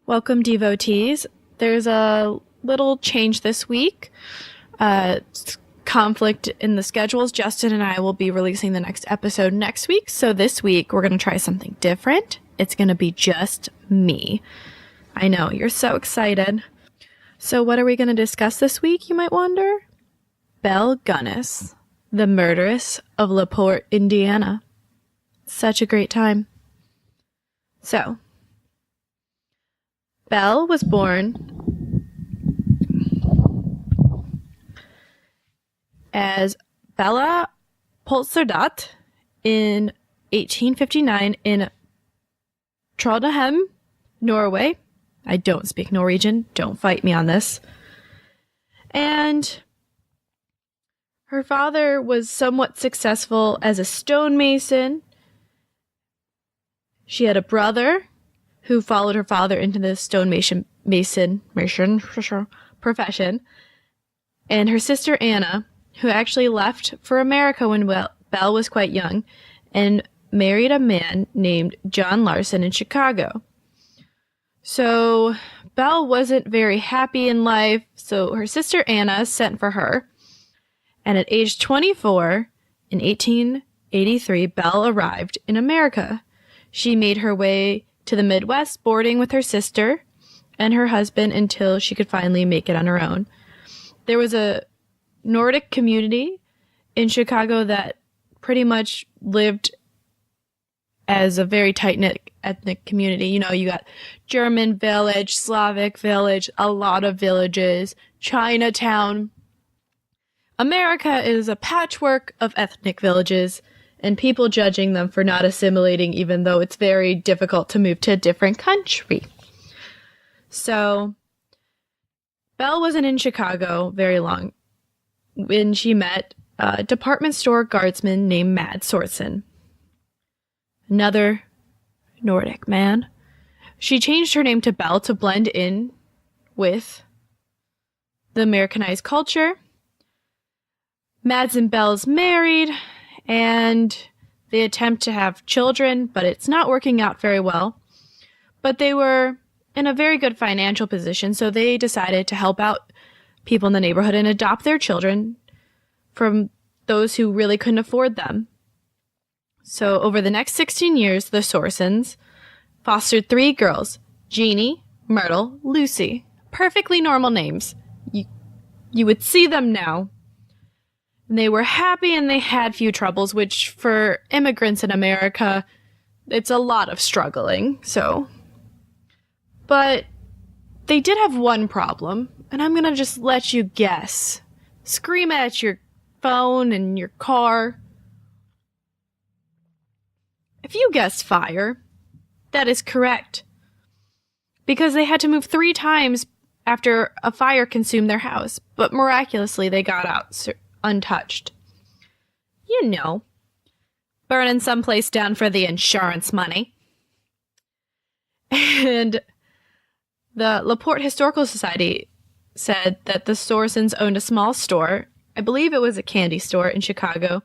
Welcome, devotees. There's a little change this week. Conflict in the schedules. Justin and I will be releasing the next episode next week. So this week, we're going to try something different. It's going to be just me. I know, you're so excited. So what are we going to discuss this week, you might wonder? Belle Gunness, the Murderess of La Porte, Indiana. Such a great time. So, Belle was born as Bella Polserdat in 1859 in Trondheim, Norway. I don't speak Norwegian. Don't fight me on this. And her father was somewhat successful as a stonemason. She had a brother who followed her father into the stonemason profession, and her sister Anna, who actually left for America when Belle was quite young, and married a man named John Larson in Chicago. So Belle wasn't very happy in life, so her sister Anna sent for her, and at age 24, in 1883, Belle arrived in America. She made her way to the Midwest, boarding with her sister and her husband until she could finally make it on her own. There was a Nordic community in Chicago that pretty much lived as a very tight-knit ethnic community. You know, you got German village, Slavic village, a lot of villages, Chinatown. America is a patchwork of ethnic villages, and people judging them for not assimilating, even though it's very difficult to move to a different country. So, Belle wasn't in Chicago very long when she met a department store guardsman named Mad Sorensen, another Nordic man. She changed her name to Belle to blend in with the Americanized culture. Mads and Belle's married, and they attempt to have children, but it's not working out very well. But they were in a very good financial position, so they decided to help out people in the neighborhood and adopt their children from those who really couldn't afford them. So over the next 16 years, the Sorsons fostered 3 girls, Jeannie, Myrtle, Lucy. Perfectly normal names. You would see them now. And they were happy and they had few troubles, which for immigrants in America, it's a lot of struggling, so. But they did have one problem, and I'm gonna just let you guess. Scream at your phone and your car. If you guessed fire, that is correct. Because they had to move 3 times after a fire consumed their house, but miraculously they got out untouched. You know, burning someplace down for the insurance money. And the La Porte Historical Society said that the Sorsons owned a small store, I believe it was a candy store in Chicago,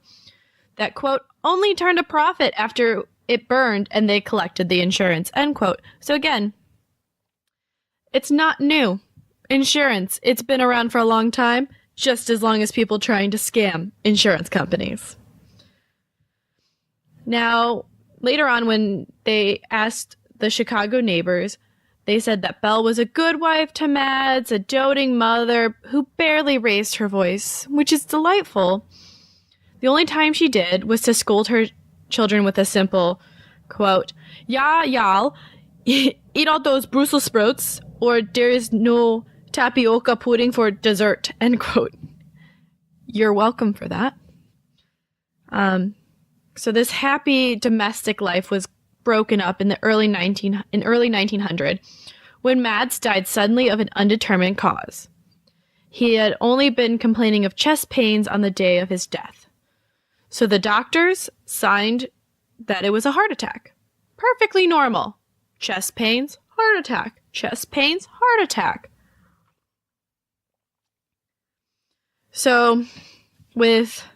that, quote, only turned a profit after it burned and they collected the insurance, end quote. So again, it's not new. Insurance, it's been around for a long time. Just as long as people trying to scam insurance companies. Now, later on when they asked the Chicago neighbors, they said that Belle was a good wife to Mads, a doting mother who barely raised her voice, which is delightful. The only time she did was to scold her children with a simple, quote, "Ja, y'all, eat all those Brussels sprouts, or there is no tapioca pudding for dessert," end quote. You're welcome for that. So this happy domestic life was broken up in the early 1900 when Mads died suddenly of an undetermined cause. He had only been complaining of chest pains on the day of his death. So the doctors signed that it was a heart attack. Perfectly normal. Chest pains, heart attack. Chest pains, heart attack. So, with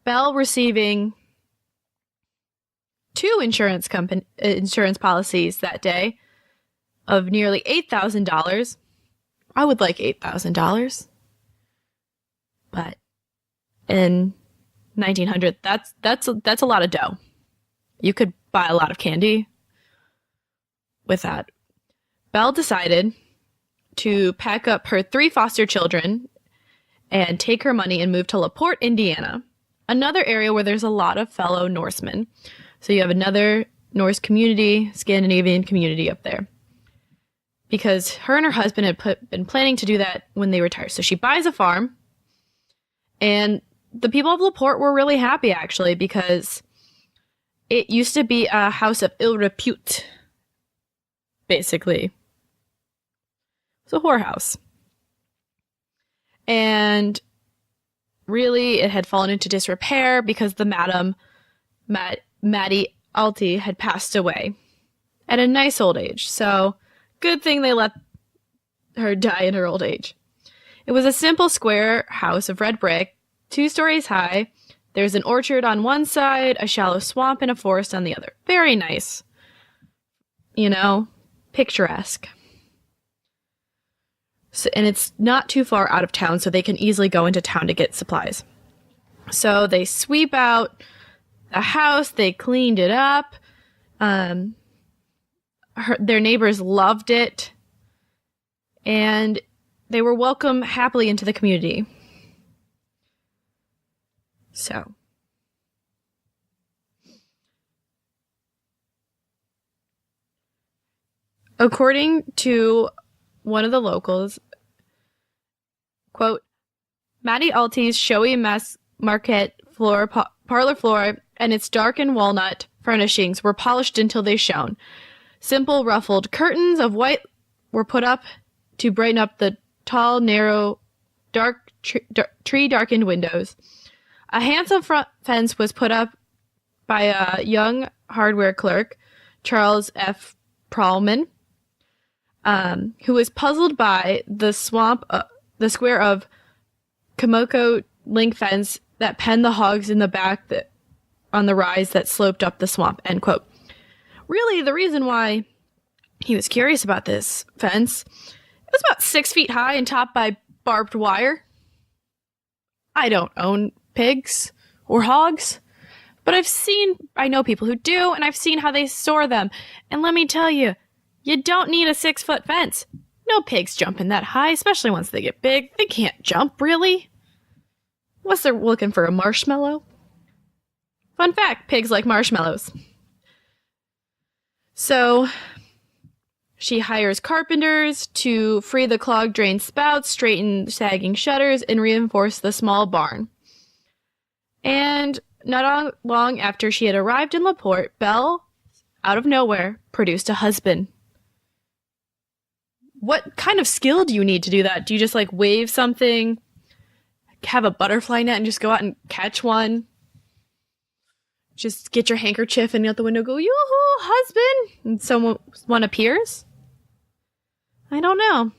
Belle receiving 2 insurance policies that day, of nearly $8,000. I would like $8,000. But in 1900, that's a lot of dough. You could buy a lot of candy with that. Belle decided to pack up her 3 foster children and take her money and move to La Porte, Indiana, another area where there's a lot of fellow Norsemen. So you have another Norse community, Scandinavian community up there. Because her and her husband had been planning to do that when they retired. So she buys a farm, and the people of La Porte were really happy, actually, because it used to be a house of ill repute, basically. It's a whorehouse. And really, it had fallen into disrepair because the Madam Maddie Alty had passed away at a nice old age. So, good thing they let her die in her old age. It was a simple square house of red brick, 2 stories high. There's an orchard on one side, a shallow swamp, and a forest on the other. Very nice. You know, picturesque. So, and it's not too far out of town, so they can easily go into town to get supplies. So they sweep out the house, they cleaned it up. Their neighbors loved it, and they were welcomed happily into the community. So, according to one of the locals, quote, Maddie Alty's showy market floor, parlor floor, and its darkened walnut furnishings were polished until they shone. Simple ruffled curtains of white were put up to brighten up the tall, narrow, dark tree-darkened windows. A handsome front fence was put up by a young hardware clerk, Charles F. Prallman, who was puzzled by the square of Komoko link fence that penned the hogs in the back on the rise that sloped up the swamp, end quote. Really, the reason why he was curious about this fence, it was about 6 feet high and topped by barbed wire. I don't own pigs or hogs, but I know people who do, and I've seen how they store them. And let me tell you, you don't need a 6-foot fence. No pigs jumping that high, especially once they get big. They can't jump, really. Unless they're looking for a marshmallow. Fun fact, pigs like marshmallows. So, she hires carpenters to free the clogged drain spouts, straighten sagging shutters, and reinforce the small barn. And not long after she had arrived in La Porte, Belle, out of nowhere, produced a husband. What kind of skill do you need to do that? Do you just like wave something, have a butterfly net, and just go out and catch one? Just get your handkerchief and out the window go, yoo-hoo, husband! And someone appears? I don't know.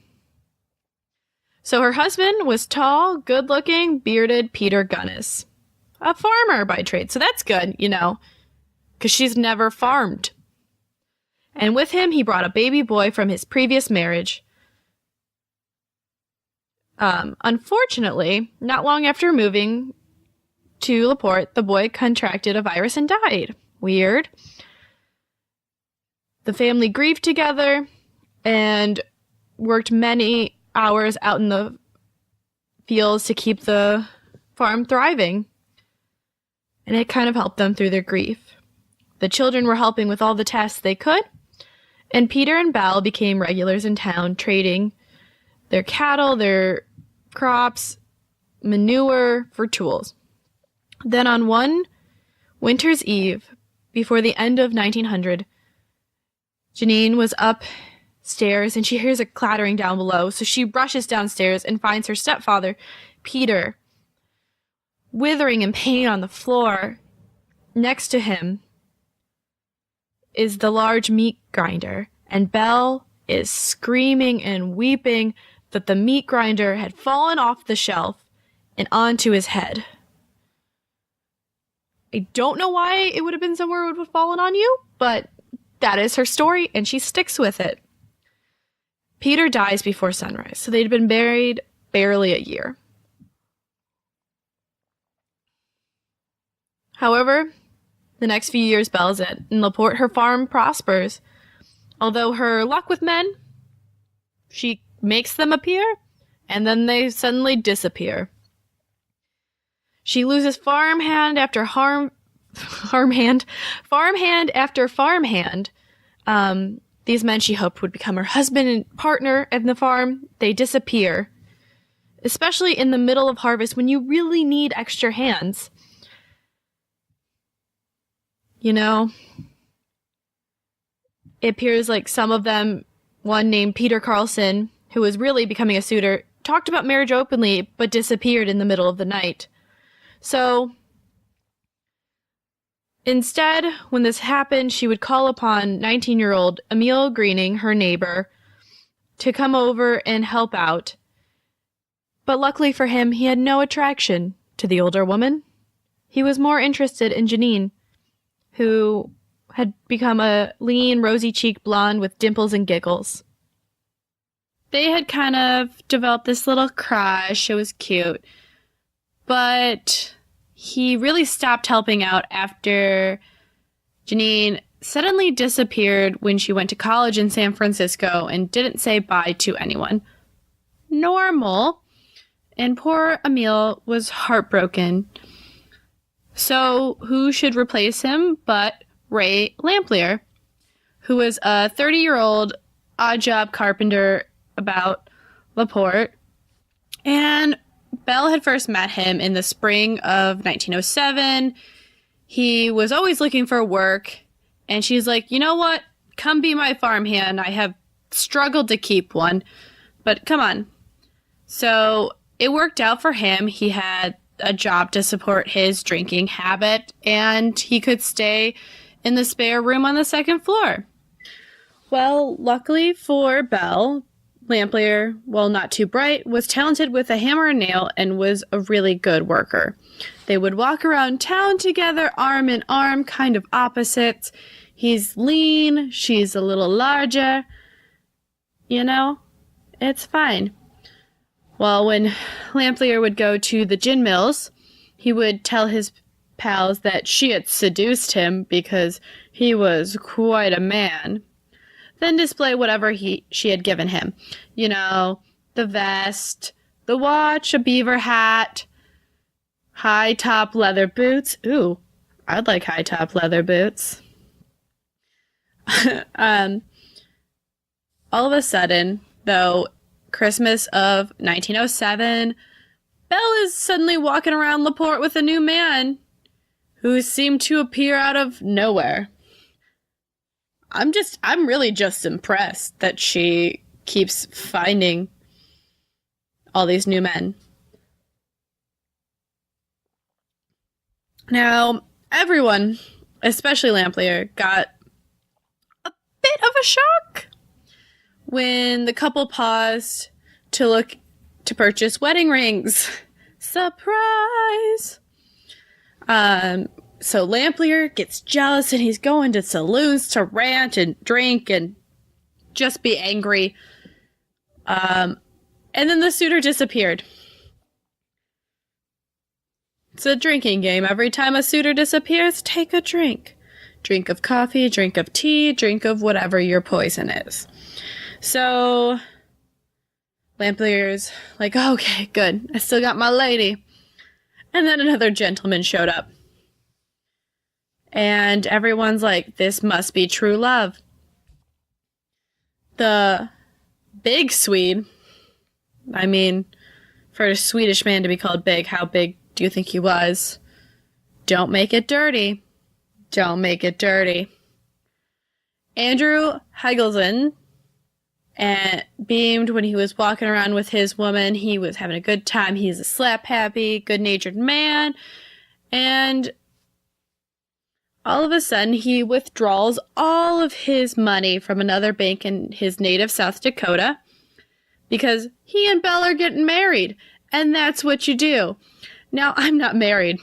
So her husband was tall, good-looking, bearded Peter Gunness. A farmer by trade, so that's good, because she's never farmed. And with him, he brought a baby boy from his previous marriage. Unfortunately, not long after moving to La Porte, the boy contracted a virus and died. Weird. The family grieved together and worked many hours out in the fields to keep the farm thriving. And it kind of helped them through their grief. The children were helping with all the tasks they could, and Peter and Belle became regulars in town, trading their cattle, their crops, manure for tools. Then on one winter's eve, before the end of 1900, Janine was upstairs and she hears a clattering down below, so she rushes downstairs and finds her stepfather, Peter, withering in pain on the floor. Next to him is the large meat grinder, and Belle is screaming and weeping that the meat grinder had fallen off the shelf and onto his head. I don't know why it would have been somewhere it would have fallen on you, but that is her story, and she sticks with it. Peter dies before sunrise, so they'd been married barely a year. However, the next few years Belle's in La Porte, her farm prospers. Although her luck with men, she makes them appear, and then they suddenly disappear. She loses farmhand after farmhand after farmhand. These men she hoped would become her husband and partner in the farm, they disappear. Especially in the middle of harvest when you really need extra hands. You know, it appears like some of them, one named Peter Carlson, who was really becoming a suitor, talked about marriage openly, but disappeared in the middle of the night. So, instead, when this happened, she would call upon 19-year-old Emil Greening, her neighbor, to come over and help out. But luckily for him, he had no attraction to the older woman. He was more interested in Janine, who had become a lean, rosy-cheeked blonde with dimples and giggles. They had kind of developed this little crush. It was cute. But he really stopped helping out after Janine suddenly disappeared when she went to college in San Francisco and didn't say bye to anyone. Normal. And poor Emil was heartbroken. So who should replace him but Ray Lamplier, who was a 30-year-old odd-job carpenter about La Porte. And Belle had first met him in the spring of 1907. He was always looking for work, and she's like, you know what? Come be my farmhand. I have struggled to keep one, but come on. So it worked out for him. He had a job to support his drinking habit, and he could stay in the spare room on the second floor. Well, luckily for Belle, Lamplier, while not too bright, was talented with a hammer and nail and was a really good worker. They would walk around town together, arm in arm, kind of opposites. He's lean, she's a little larger. You know, it's fine. Well, when Lamplier would go to the gin mills, he would tell his pals that she had seduced him because he was quite a man. Then display whatever she had given him. You know, the vest, the watch, a beaver hat, high-top leather boots. Ooh, I'd like high-top leather boots. All of a sudden, though, Christmas of 1907, Belle is suddenly walking around La Porte with a new man who seemed to appear out of nowhere. I'm really just impressed that she keeps finding all these new men. Now, everyone, especially Lamplier, got a bit of a shock when the couple paused to look to purchase wedding rings. Surprise! So Lamplier gets jealous and he's going to saloons to rant and drink and just be angry. And then the suitor disappeared. It's a drinking game. Every time a suitor disappears, take a drink. Drink of coffee, drink of tea, drink of whatever your poison is. So Lamplier's like, okay, good. I still got my lady. And then another gentleman showed up. And everyone's like, this must be true love. The big Swede, I mean, for a Swedish man to be called big, how big do you think he was? Don't make it dirty. Don't make it dirty. Andrew Hegelson beamed when he was walking around with his woman. He was having a good time. He's a slap-happy, good-natured man. And all of a sudden, he withdraws all of his money from another bank in his native South Dakota because he and Belle are getting married, and that's what you do. Now, I'm not married.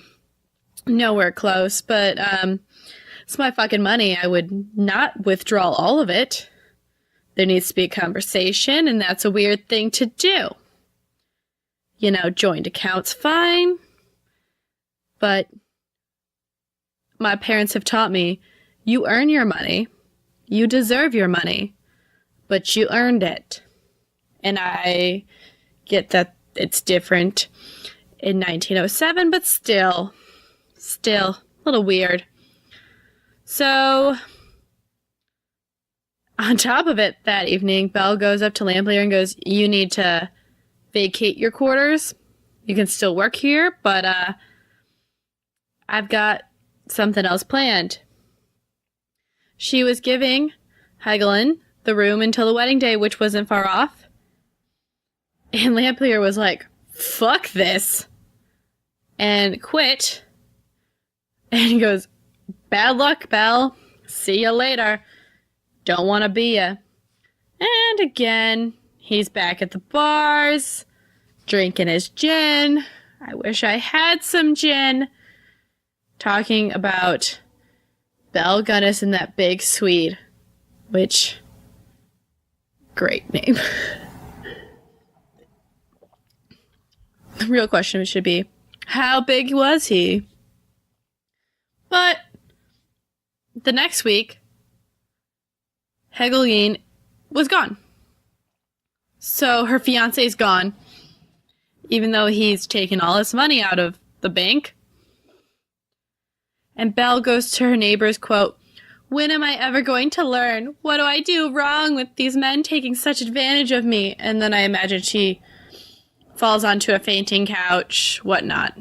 Nowhere close, but it's my fucking money. I would not withdraw all of it. there needs to be a conversation, and that's a weird thing to do. You know, joint accounts, fine. But my parents have taught me, you earn your money. You deserve your money. But you earned it. And I get that it's different in 1907, but still a little weird. So, on top of it, that evening, Belle goes up to Lamplier and goes, you need to vacate your quarters. You can still work here, but I've got something else planned. She was giving Helgelin the room until the wedding day, which wasn't far off. And Lamplier was like, fuck this, and quit. And he goes, bad luck, Belle. See you later. Don't want to be ya. And again, he's back at the bars, drinking his gin. I wish I had some gin. Talking about Belle Gunness and that big Swede, which, great name. The real question should be, how big was he? But the next week, Helgelin was gone. So her fiancé's gone, even though he's taken all his money out of the bank. And Belle goes to her neighbors, quote, when am I ever going to learn? What do I do wrong with these men taking such advantage of me? And then I imagine she falls onto a fainting couch, whatnot.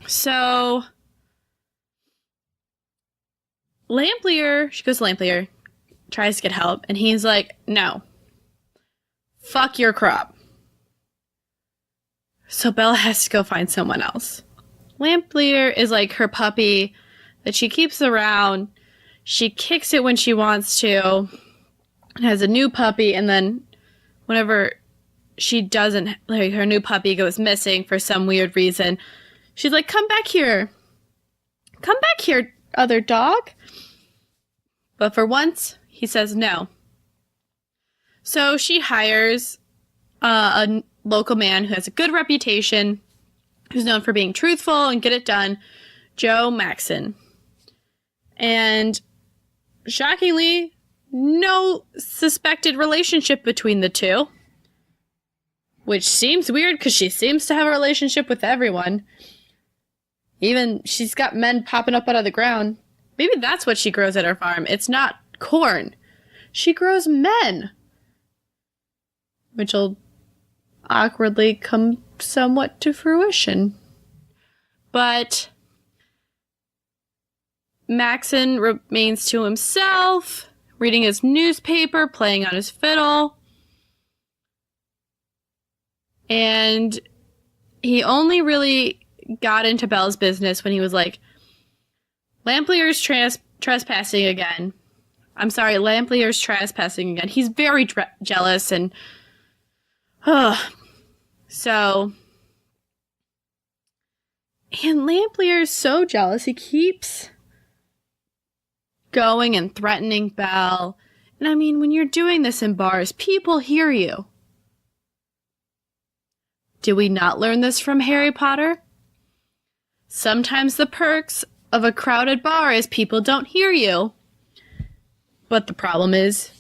So, she goes to Lamplier, tries to get help, and he's like, no. Fuck your crop. So Belle has to go find someone else. Lamplier is like her puppy that she keeps around. She kicks it when she wants to, and has a new puppy, and then whenever she doesn't, like, her new puppy goes missing for some weird reason, she's like, come back here. Come back here, other dog. But for once, he says no. So she hires a local man who has a good reputation, who's known for being truthful and get it done, Joe Maxon. And shockingly, no suspected relationship between the two. Which seems weird because she seems to have a relationship with everyone. Even she's got men popping up out of the ground. Maybe that's what she grows at her farm. It's not corn. She grows men. Which will awkwardly come somewhat to fruition. But Maxon remains to himself, reading his newspaper, playing on his fiddle. And he only really got into Belle's business when he was like, Lamplier's trespassing again. I'm sorry, Lamplier's trespassing again. He's very jealous and... So... And Lamplier's so jealous, he keeps going and threatening Belle. And I mean, when you're doing this in bars, people hear you. Did we not learn this from Harry Potter? Sometimes the perks of a crowded bar is people don't hear you. But the problem is,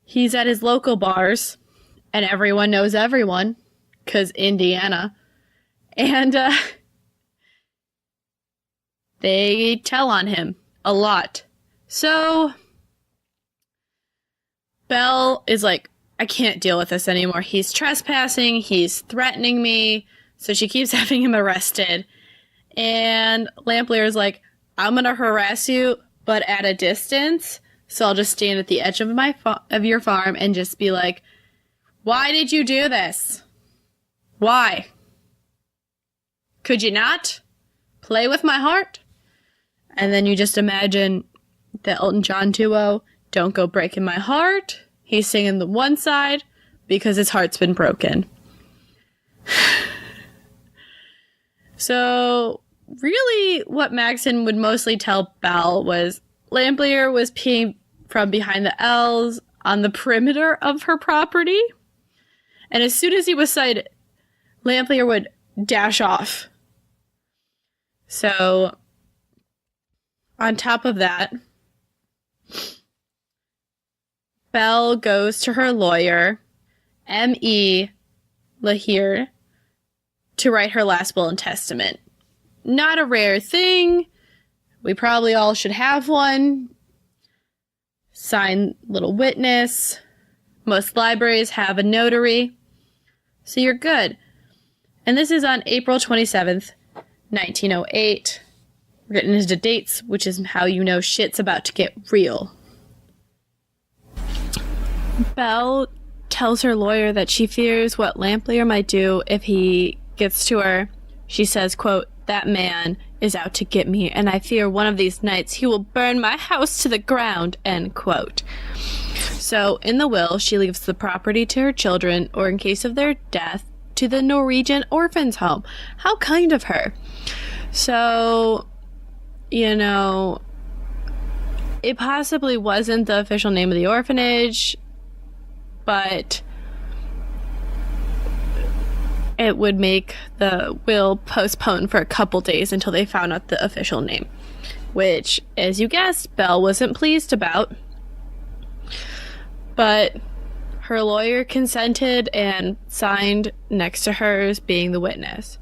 he's at his local bars, and everyone knows everyone, 'cause Indiana. And, they tell on him a lot. So, Belle is like, I can't deal with this anymore. He's trespassing, he's threatening me, so she keeps having him arrested. And Lamplier is like, I'm gonna harass you, but at a distance, so I'll just stand at the edge of of your farm and just be like, why did you do this? Why? Could you not play with my heart? And then you just imagine the Elton John duo, Don't Go Breaking My Heart. He's singing the one side because his heart's been broken. So, really, what Maxon would mostly tell Belle was Lamplier was peeing from behind the L's on the perimeter of her property. And as soon as he was sighted, Lamplier would dash off. So, on top of that, Belle goes to her lawyer, M.E. Lahire, to write her last will and testament. Not a rare thing. We probably all should have one. Sign little witness. Most libraries have a notary. So you're good. And this is on April 27th, 1908. We're getting into dates, which is how you know shit's about to get real. Belle tells her lawyer that she fears what Lamplier might do if he gets to her. She says, quote, "That man is out to get me, and I fear one of these nights he will burn my house to the ground," end quote. So, in the will, she leaves the property to her children, or in case of their death, to the Norwegian orphans' home. How kind of her. So, you know, it possibly wasn't the official name of the orphanage, but it would make the will postponed for a couple days until they found out the official name, which, as you guessed, Belle wasn't pleased about. But her lawyer consented and signed next to hers, being the witness.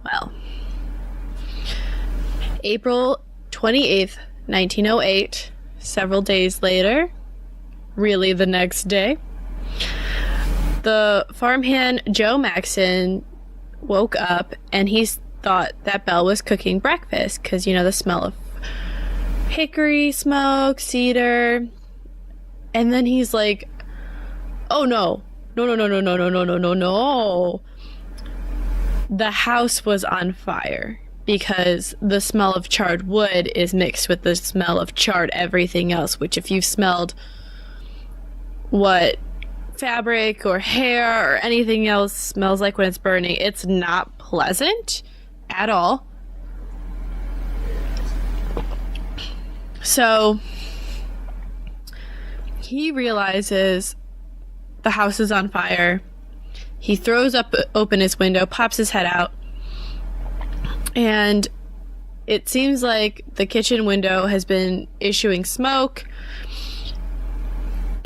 Well, April 28th, 1908, several days later, really the next day, the farmhand Joe Maxon woke up and he thought that Belle was cooking breakfast because, you know, the smell of hickory smoke, cedar. And then he's like, oh no, no. The house was on fire because the smell of charred wood is mixed with the smell of charred everything else, which if you've smelled what fabric or hair or anything else smells like when it's burning, it's not pleasant at all. So he realizes the house is on fire. He throws open his window, pops his head out, and it seems like the kitchen window has been issuing smoke.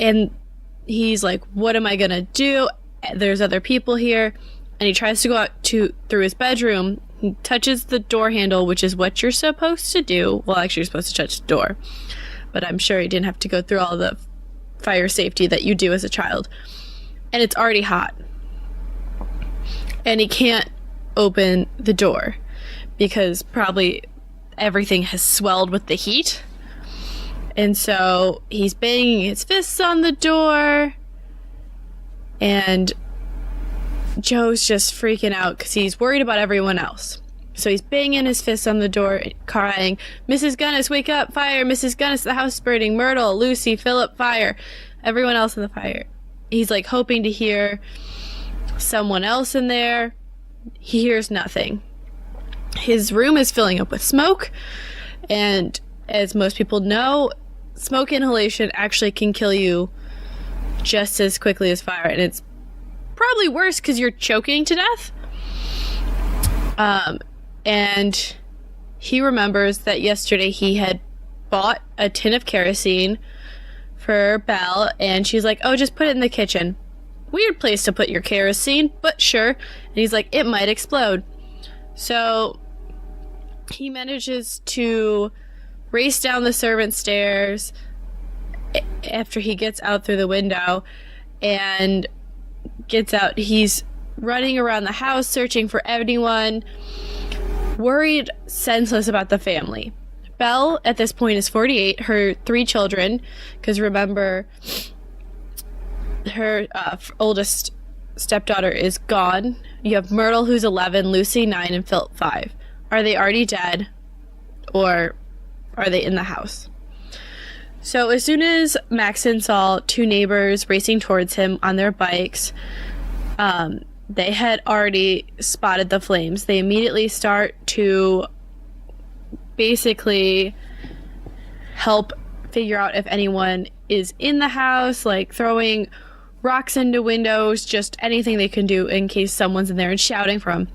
And he's like, what am I gonna do? There's other people here. And he tries to go out through his bedroom. He touches the door handle, which is what you're supposed to do. Well, actually, you're supposed to touch the door. But I'm sure he didn't have to go through all the fire safety that you do as a child. And it's already hot. And he can't open the door because probably everything has swelled with the heat. And so he's banging his fists on the door. And Joe's just freaking out because he's worried about everyone else. So he's banging his fists on the door, crying, "Mrs. Gunness, wake up! Fire! Mrs. Gunness, the house is burning! Myrtle, Lucy, Philip, fire!" Everyone else in the fire. He's like hoping to hear someone else in there. He hears nothing. His room is filling up with smoke, and as most people know, smoke inhalation actually can kill you just as quickly as fire, and it's probably worse because you're choking to death. And he remembers that yesterday he had bought a tin of kerosene for Belle, and she's like, "Oh, just put it in the kitchen." Weird place to put your kerosene, but sure. And he's like, "It might explode." So he manages to race down the servant stairs after he gets out through the window and gets out. He's running around the house searching for anyone, worried senseless about the family. Belle at this point is 48, her 3 children, because remember, her oldest stepdaughter is gone. You have Myrtle, who's 11, Lucy 9, and Philip 5. Are they already dead, or are they in the house? So as soon as Maxon saw 2 neighbors racing towards him on their bikes, they had already spotted the flames. They immediately start to basically help figure out if anyone is in the house, like throwing rocks into windows, just anything they can do in case someone's in there and shouting for them.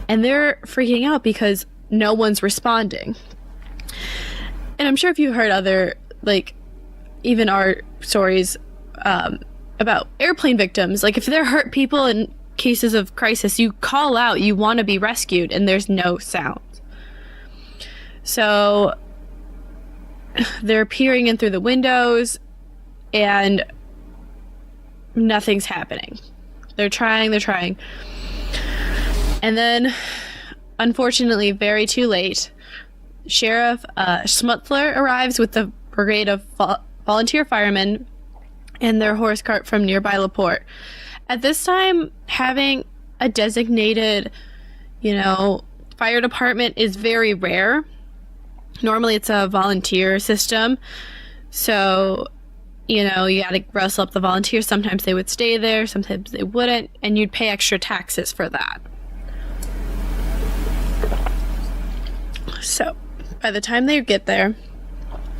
And they're freaking out because no one's responding. And I'm sure if you heard other, like, even our stories about airplane victims, like if they're hurt people in cases of crisis, you call out, you want to be rescued, and there's no sound. So they're peering in through the windows, and nothing's happening. They're trying. And then, unfortunately, very too late, Sheriff Schmutzler arrives with the brigade of volunteer firemen and their horse cart from nearby La Porte. At this time, having a designated, fire department is very rare. Normally, it's a volunteer system. So, you gotta rustle up the volunteers. Sometimes they would stay there, sometimes they wouldn't, and you'd pay extra taxes for that. So, by the time they get there,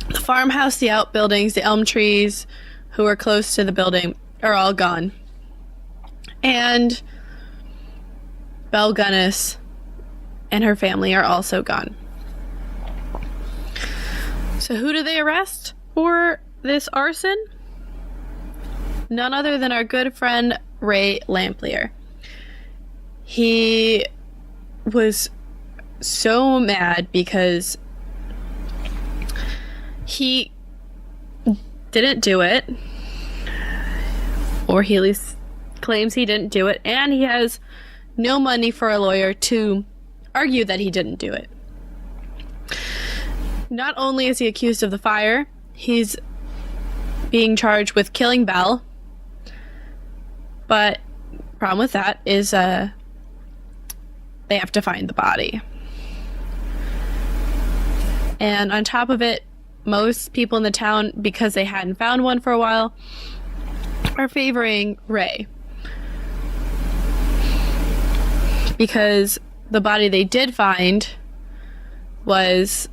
the farmhouse, the outbuildings, the elm trees who are close to the building are all gone. And Belle Gunness and her family are also gone. So who do they arrest for this arson? None other than our good friend Ray Lamplier. He was so mad because he didn't do it, or he at least claims he didn't do it, and he has no money for a lawyer to argue that he didn't do it. Not only is he accused of the fire, he's being charged with killing Belle, but problem with that is they have to find the body. And on top of it, most people in the town, because they hadn't found one for a while, are favoring Ray. Because the body they did find was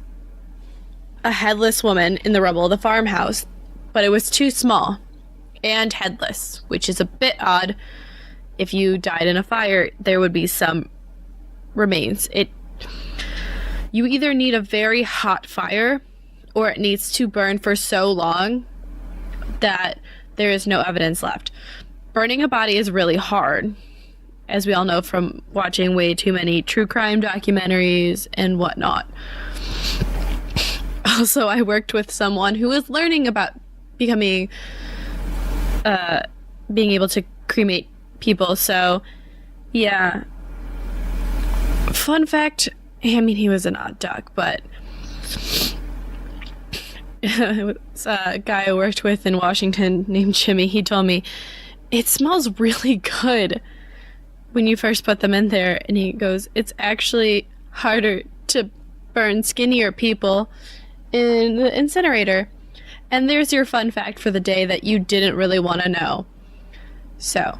a headless woman in the rubble of the farmhouse, but it was too small and headless, which is a bit odd. If you died in a fire, there would be some remains. You either need a very hot fire, or it needs to burn for so long that there is no evidence left. Burning a body is really hard, as we all know from watching way too many true crime documentaries and whatnot. Also, I worked with someone who was learning about being able to cremate people, so yeah. Fun fact, he was an odd duck, but it was a guy I worked with in Washington named Jimmy. He told me, it smells really good when you first put them in there, and he goes, it's actually harder to burn skinnier people in the incinerator. And there's your fun fact for the day that you didn't really want to know. So,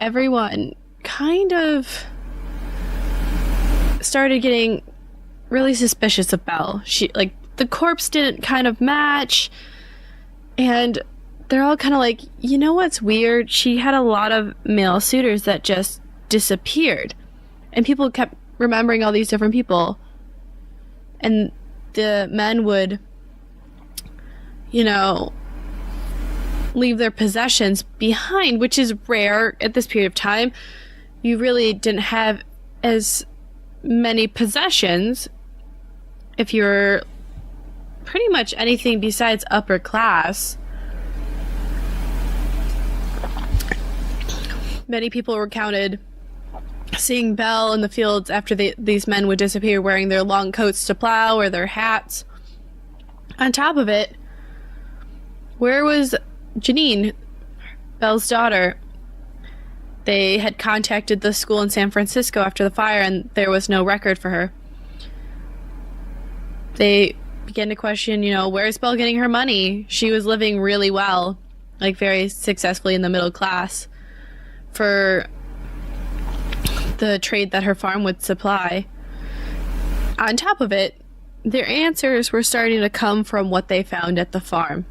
everyone kind of started getting really suspicious of Belle. The corpse didn't kind of match, and they're all kind of like, you know what's weird? She had a lot of male suitors that just disappeared, and people kept remembering all these different people, and the men would, leave their possessions behind, which is rare at this period of time. You really didn't have as many possessions if you're pretty much anything besides upper class. Many people recounted seeing Belle in the fields after these men would disappear, wearing their long coats to plow or their hats. On top of it, where was Janine, Belle's daughter? They had contacted the school in San Francisco after the fire, and there was no record for her. They began to question, where's Belle getting her money? She was living really well, very successfully in the middle class. For the trade that her farm would supply. On top of it, their answers were starting to come from what they found at the farm.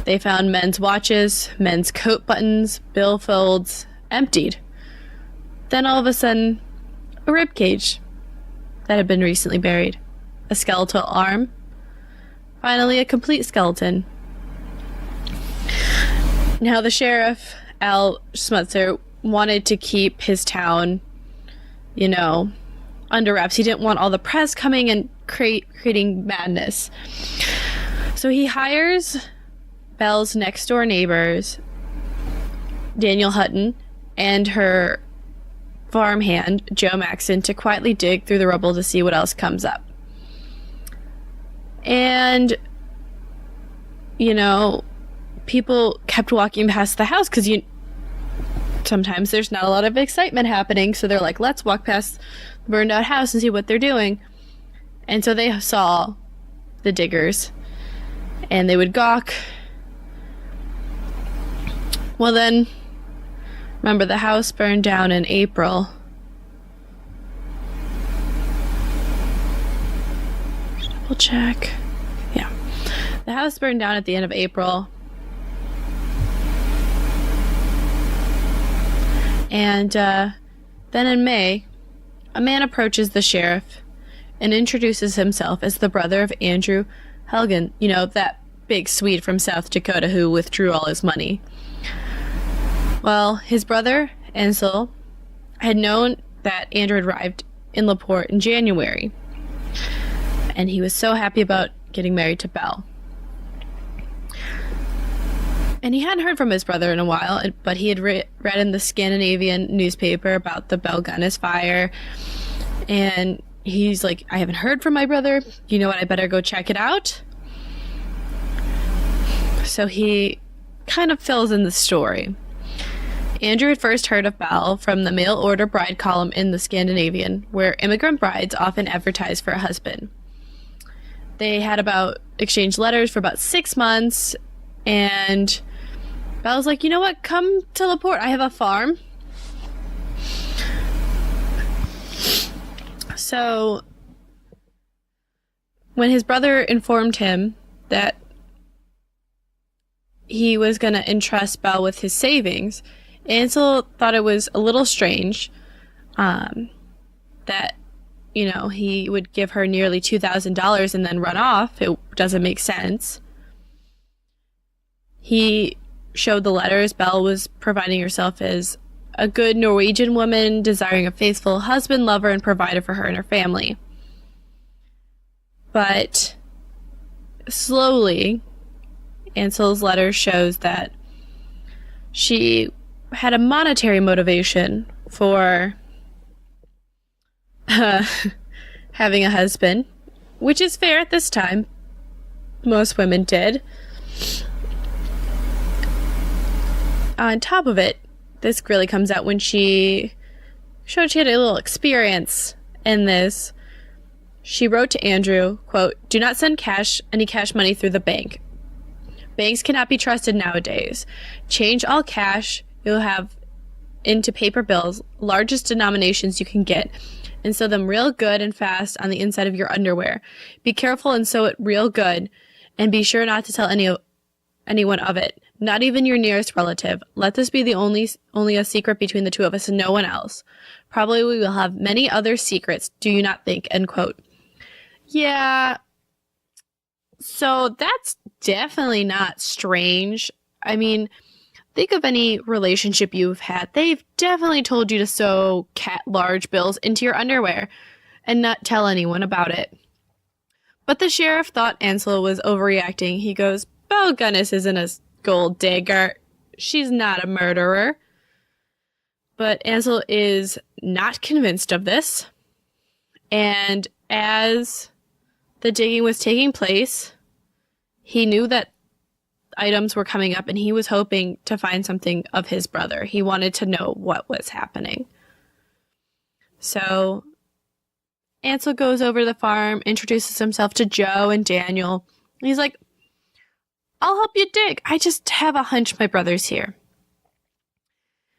They found men's watches, men's coat buttons, billfolds, emptied. Then all of a sudden, a rib cage that had been recently buried, a skeletal arm, finally a complete skeleton. Now the sheriff, Al Schmutzer, wanted to keep his town, under wraps. He didn't want all the press coming and creating madness. So he hires Belle's next door neighbors, Daniel Hutton, and her farmhand, Joe Maxon, to quietly dig through the rubble to see what else comes up. And, people kept walking past the house because sometimes there's not a lot of excitement happening. So they're like, let's walk past the burned out house and see what they're doing. And so they saw the diggers and they would gawk. Well then, remember, the house burned down in April. Double check. Yeah. The house burned down at the end of April. And then in May, a man approaches the sheriff and introduces himself as the brother of Andrew Helgen, that big Swede from South Dakota who withdrew all his money. Well, his brother, Ansel, had known that Andrew had arrived in La Porte in January, and he was so happy about getting married to Belle. And he hadn't heard from his brother in a while, but he had read in the Scandinavian newspaper about the Belle Gunness fire, and he's like, I haven't heard from my brother. You know what? I better go check it out. So he kind of fills in the story. Andrew had first heard of Belle from the mail order bride column in the Scandinavian, where immigrant brides often advertised for a husband. They had exchanged letters for about 6 months, and Belle's like, you know what? Come to La Porte. I have a farm. So when his brother informed him that he was going to entrust Belle with his savings, Ansel thought it was a little strange that, he would give her nearly $2,000 and then run off. It doesn't make sense. He showed the letters. Belle was providing herself as a good Norwegian woman, desiring a faithful husband, lover, and provider for her and her family. But slowly, Ansel's letter shows that she had a monetary motivation for having a husband, which is fair at this time. Most women did. On top of it, this really comes out when she showed she had a little experience in this. She wrote to Andrew, quote, "Do not send any cash money through the bank. Banks cannot be trusted nowadays. Change all cash you'll have into paper bills, largest denominations you can get, and sew them real good and fast on the inside of your underwear. Be careful and sew it real good, and be sure not to tell anyone of it, not even your nearest relative. Let this be the only a secret between the two of us and no one else. Probably we will have many other secrets, do you not think?" End quote. Yeah, so that's definitely not strange. I mean, think of any relationship you've had. They've definitely told you to sew large bills into your underwear and not tell anyone about it. But the sheriff thought Ansel was overreacting. He goes, "Belle Gunness isn't a gold digger. She's not a murderer." But Ansel is not convinced of this. And as the digging was taking place, he knew that items were coming up and he was hoping to find something of his brother. He wanted to know what was happening. So Ansel goes over to the farm, introduces himself to Joe and Daniel. And he's like, "I'll help you dig. I just have a hunch my brother's here."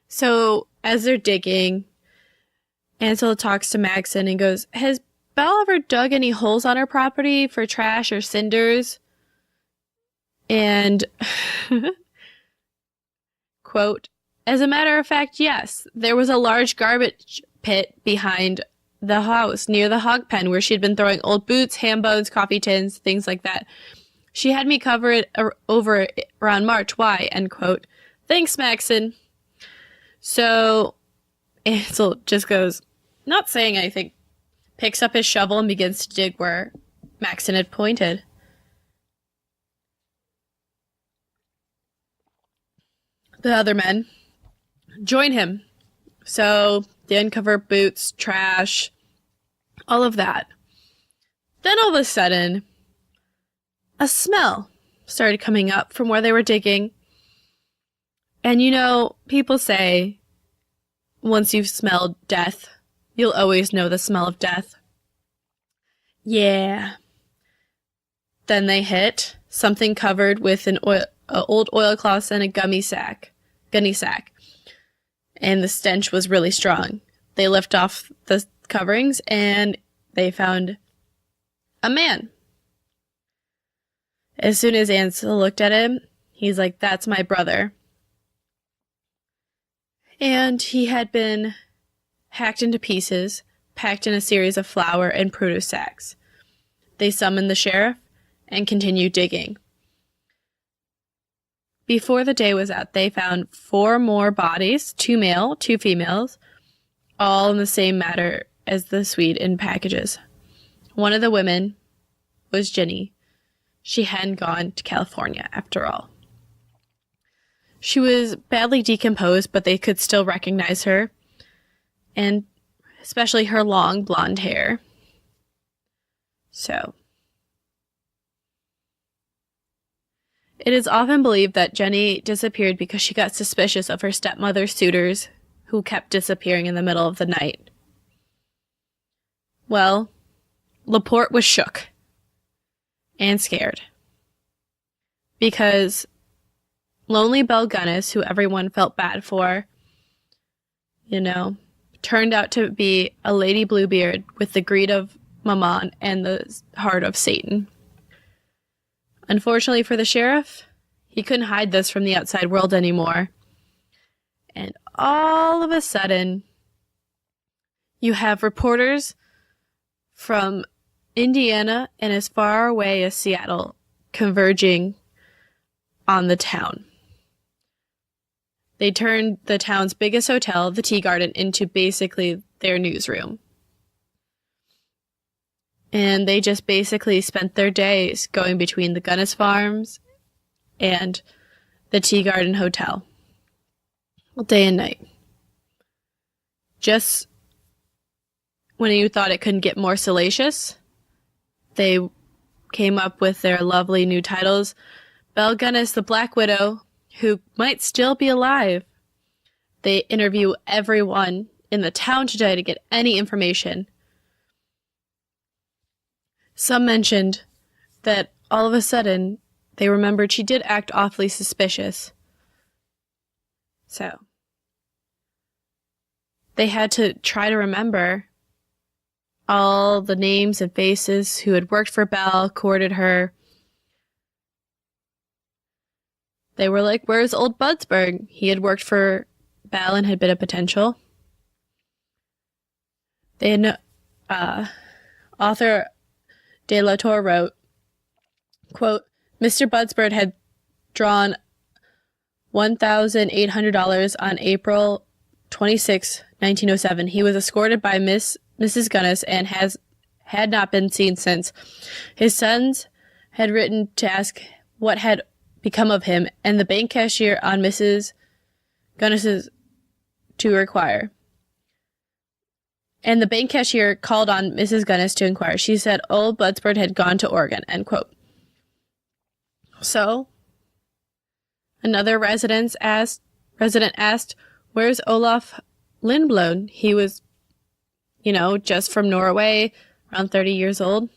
So as they're digging, Ansel talks to Madison and goes, "Has Belle ever dug any holes on her property for trash or cinders?" And, quote, "As a matter of fact, yes. There was a large garbage pit behind the house near the hog pen where she'd been throwing old boots, ham bones, coffee tins, things like that. She had me cover it over around March. Why?" End quote. "Thanks, Maxon." So Ansel just goes, not saying anything, picks up his shovel and begins to dig where Maxon had pointed. The other men join him. So they uncover boots, trash, all of that. Then all of a sudden, a smell started coming up from where they were digging. And you know, people say, once you've smelled death, you'll always know the smell of death. Yeah. Then they hit something covered with an old oilcloth and a gunny sack. And the stench was really strong. They lift off the coverings and they found a man. As soon as Ansel looked at him, he's like, "That's my brother." And he had been hacked into pieces, packed in a series of flour and produce sacks. They summoned the sheriff and continued digging. Before the day was out, they found 4 more bodies, 2 male, 2 females, all in the same matter as the Swede in packages. One of the women was Ginny. She hadn't gone to California after all. She was badly decomposed, but they could still recognize her, and especially her long blonde hair. So, it is often believed that Jenny disappeared because she got suspicious of her stepmother's suitors, who kept disappearing in the middle of the night. Well, La Porte was shook and scared because lonely Belle Gunness, who everyone felt bad for, turned out to be a Lady Bluebeard with the greed of Mammon and the heart of Satan. Unfortunately for the sheriff, he couldn't hide this from the outside world anymore. And all of a sudden, you have reporters from Indiana and as far away as Seattle converging on the town. They turned the town's biggest hotel, the Tea Garden, into basically their newsroom. And they just basically spent their days going between the Guiness farms and the Tea Garden Hotel. Day and night. Just when you thought it couldn't get more salacious, they came up with their lovely new titles. Belle Gunness, the Black Widow, who might still be alive. They interview everyone in the town today to get any information. Some mentioned that all of a sudden they remembered she did act awfully suspicious. So they had to try to remember all the names and faces who had worked for Belle, courted her. They were like, "Where's old Budsberg? He had worked for Belle and had been a potential." They had author De La Torre wrote, quote, "Mr. Budsberg had drawn $1,800 on April 26, 1907. He was escorted by Mrs. Gunness and had not been seen since. His sons had written to ask what had become of him, and the bank cashier on Mrs. Gunness's to inquire. And the bank cashier called on Mrs. Gunness to inquire. She said old Budsberg had gone to Oregon," end quote. So, another resident asked, "Where's Olaf Lindblom? He was, just from Norway, around 30 years old.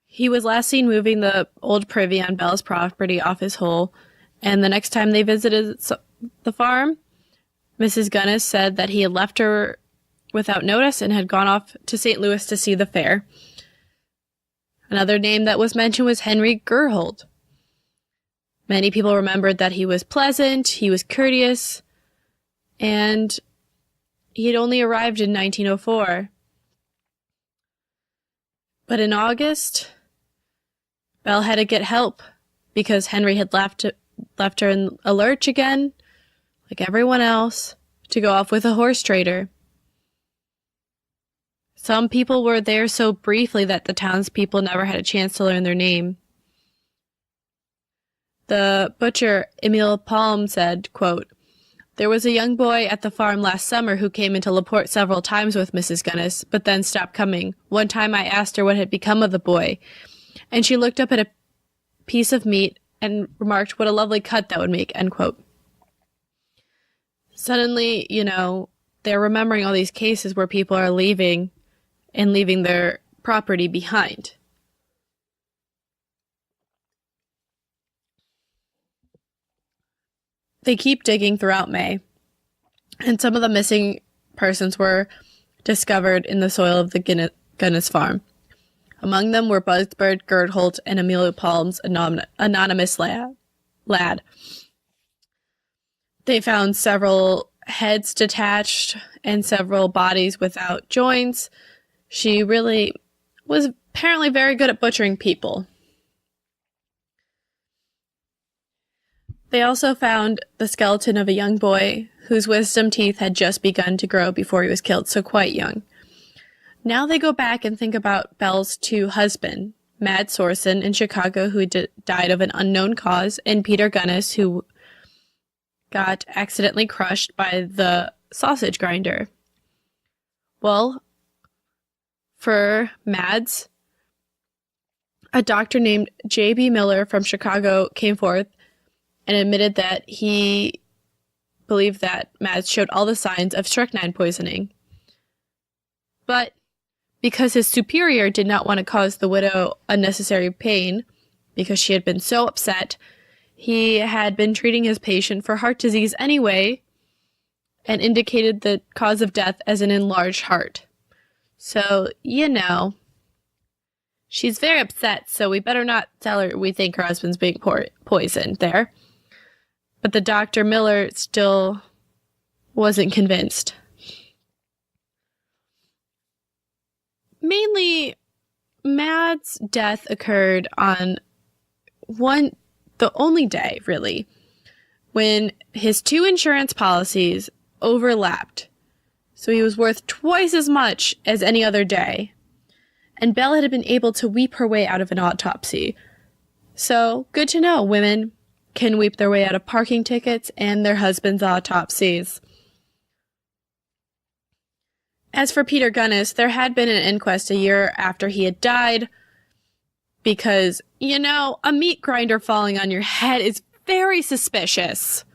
He was last seen moving the old privy on Belle's property off his hole, and the next time they visited the farm, Mrs. Gunness said that he had left her without notice and had gone off to St. Louis to see the fair. Another name that was mentioned was Henry Gerhold. Many people remembered that he was pleasant, he was courteous, and he had only arrived in 1904. But in August, Belle had to get help because Henry had left her in a lurch again, like everyone else, to go off with a horse trader. Some people were there so briefly that the townspeople never had a chance to learn their name. The butcher, Emile Palm, said, quote, "There was a young boy at the farm last summer who came into La Porte several times with Mrs. Gunness, but then stopped coming. One time I asked her what had become of the boy, and she looked up at a piece of meat and remarked what a lovely cut that would make," end quote. Suddenly, they're remembering all these cases where people are leaving their property behind. They keep digging throughout May, and some of the missing persons were discovered in the soil of the Guiness farm. Among them were Buzzbird, Gertholt, and Emilio Palm's anonymous lad. They found several heads detached and several bodies without joints. She really was apparently very good at butchering people. They also found the skeleton of a young boy whose wisdom teeth had just begun to grow before he was killed, so quite young. Now they go back and think about Belle's two husbands, Mad Sorson in Chicago, who died of an unknown cause, and Peter Gunness, who got accidentally crushed by the sausage grinder. Well, for Mads, a doctor named J.B. Miller from Chicago came forth and admitted that he believed that Mads showed all the signs of strychnine poisoning. But because his superior did not want to cause the widow unnecessary pain, because she had been so upset, he had been treating his patient for heart disease anyway, and indicated the cause of death as an enlarged heart. So, she's very upset, so we better not tell her we think her husband's being poisoned there. But the Dr. Miller still wasn't convinced. Mainly, Mad's death occurred on the only day, really, when his two insurance policies overlapped. So he was worth twice as much as any other day. And Belle had been able to weep her way out of an autopsy. So, good to know, women can weep their way out of parking tickets and their husbands' autopsies. As for Peter Gunness, there had been an inquest a year after he had died, because, a meat grinder falling on your head is very suspicious.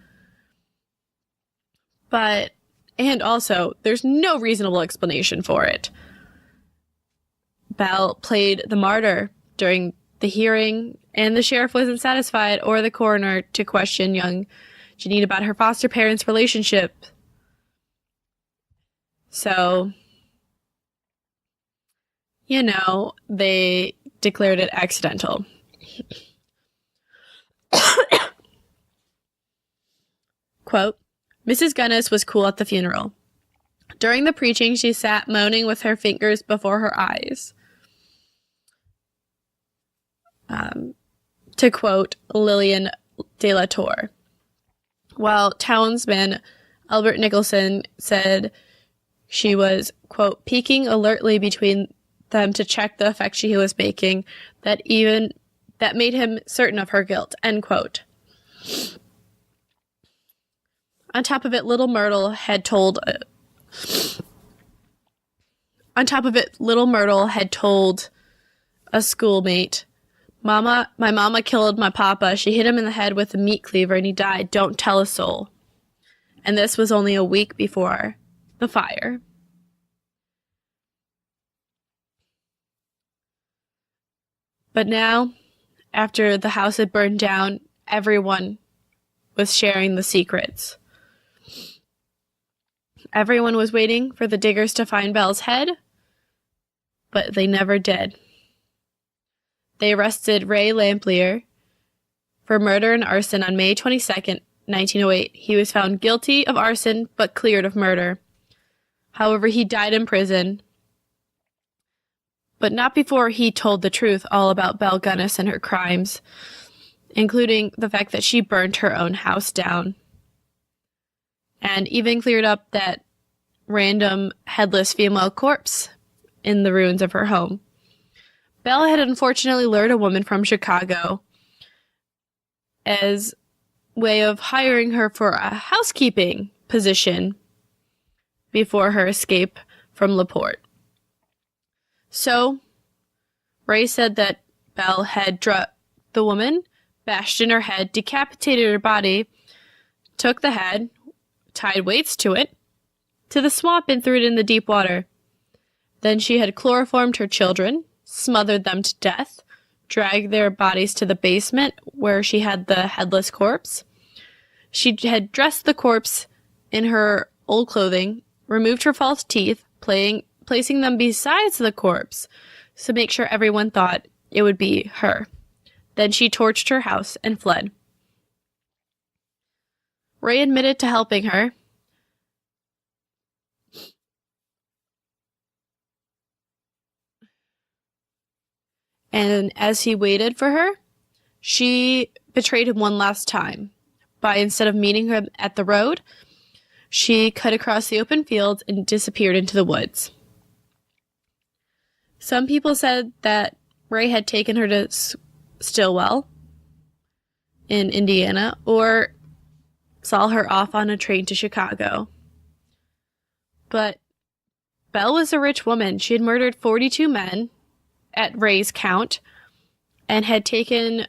And also, there's no reasonable explanation for it. Belle played the martyr during the hearing, and the sheriff wasn't satisfied, or the coroner, to question young Janine about her foster parents' relationship. So, they declared it accidental. Quote, "Mrs. Gunness was cool at the funeral. During the preaching, she sat moaning with her fingers before her eyes." To quote Lillian de la Tour. While townsman Albert Nicholson said she was, quote, "peeking alertly between them to check the effect she was making, that made him certain of her guilt," end quote. On top of it, little Myrtle had told a schoolmate, my mama killed my papa. She hit him in the head with a meat cleaver and he died. Don't tell a soul." And this was only a week before the fire. But now, after the house had burned down, everyone was sharing the secrets. Everyone was waiting for the diggers to find Belle's head, but they never did. They arrested Ray Lamplier for murder and arson on May 22nd, 1908. He was found guilty of arson, but cleared of murder. However, he died in prison, but not before he told the truth all about Belle Gunness and her crimes, including the fact that she burned her own house down, and even cleared up that random headless female corpse in the ruins of her home. Belle had unfortunately lured a woman from Chicago as way of hiring her for a housekeeping position before her escape from La Porte. So, Ray said that Belle had drugged the woman, bashed in her head, decapitated her body, took the head, tied weights to it, to the swamp and threw it in the deep water. Then she had chloroformed her children, smothered them to death, dragged their bodies to the basement where she had the headless corpse. She had dressed the corpse in her old clothing, removed her false teeth, placing them beside the corpse to make sure everyone thought it would be her. Then she torched her house and fled. Ray admitted to helping her. And as he waited for her, she betrayed him one last time by, instead of meeting him at the road, she cut across the open fields and disappeared into the woods. Some people said that Ray had taken her to Stillwell in Indiana or saw her off on a train to Chicago. But Belle was a rich woman. She had murdered 42 men at Ray's count and had taken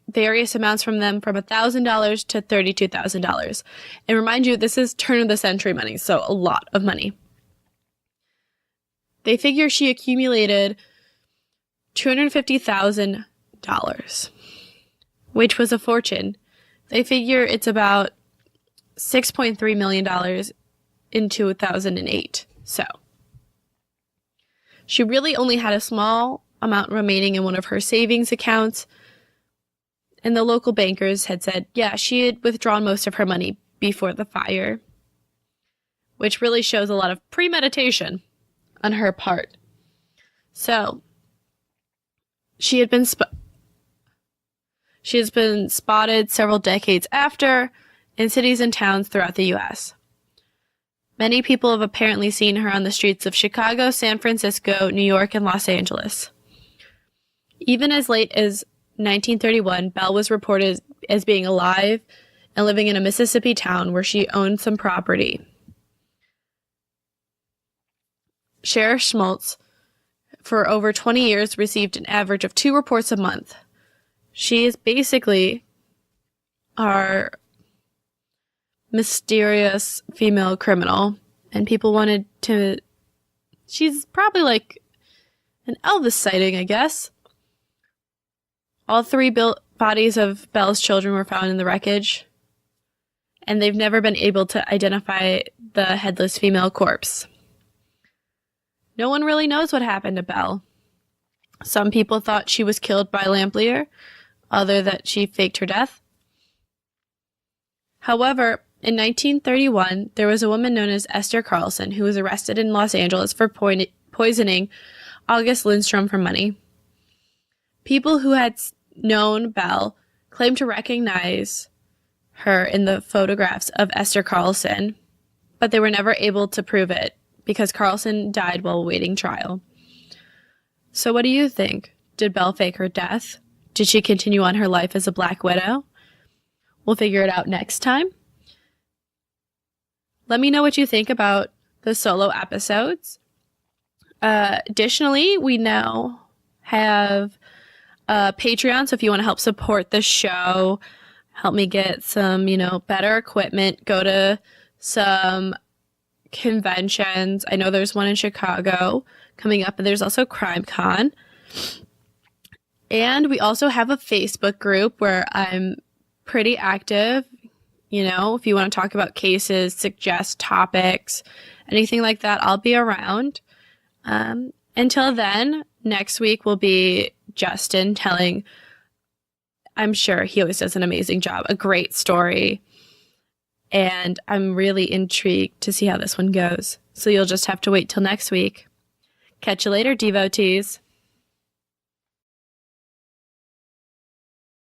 various amounts from them from $1,000 to $32,000. And remind you, this is turn of the century money, so a lot of money. They figure she accumulated $250,000, which was a fortune. They figure it's about $6.3 million in 2008. So she really only had a small amount remaining in one of her savings accounts, and the local bankers had said, yeah, she had withdrawn most of her money before the fire, which really shows a lot of premeditation on her part. So she has been spotted several decades after in cities and towns throughout the U.S. Many people have apparently seen her on the streets of Chicago, San Francisco, New York, and Los Angeles. Even as late as 1931, Belle was reported as being alive and living in a Mississippi town where she owned some property. Sheriff Schmaltz, for over 20 years, received an average of 2 reports a month. She is basically our mysterious female criminal, and people wanted to... She's probably like an Elvis sighting, I guess. All 3 bodies of Belle's children were found in the wreckage, and they've never been able to identify the headless female corpse. No one really knows what happened to Belle. Some people thought she was killed by Lamplier, other that she faked her death. However, in 1931, there was a woman known as Esther Carlson who was arrested in Los Angeles for poisoning August Lindstrom for money. People who had known Belle claimed to recognize her in the photographs of Esther Carlson, but they were never able to prove it because Carlson died while awaiting trial. So what do you think? Did Belle fake her death? Did she continue on her life as a Black Widow? We'll figure it out next time. Let me know what you think about the solo episodes. Additionally, we now have a Patreon, so if you want to help support the show, help me get some, better equipment, go to some conventions. I know there's one in Chicago coming up, and there's also CrimeCon. And we also have a Facebook group where I'm pretty active You know, if you want to talk about cases, suggest topics, anything like that, I'll be around. Until then, next week will be Justin telling, I'm sure he always does an amazing job, a great story. And I'm really intrigued to see how this one goes. So you'll just have to wait till next week. Catch you later, devotees.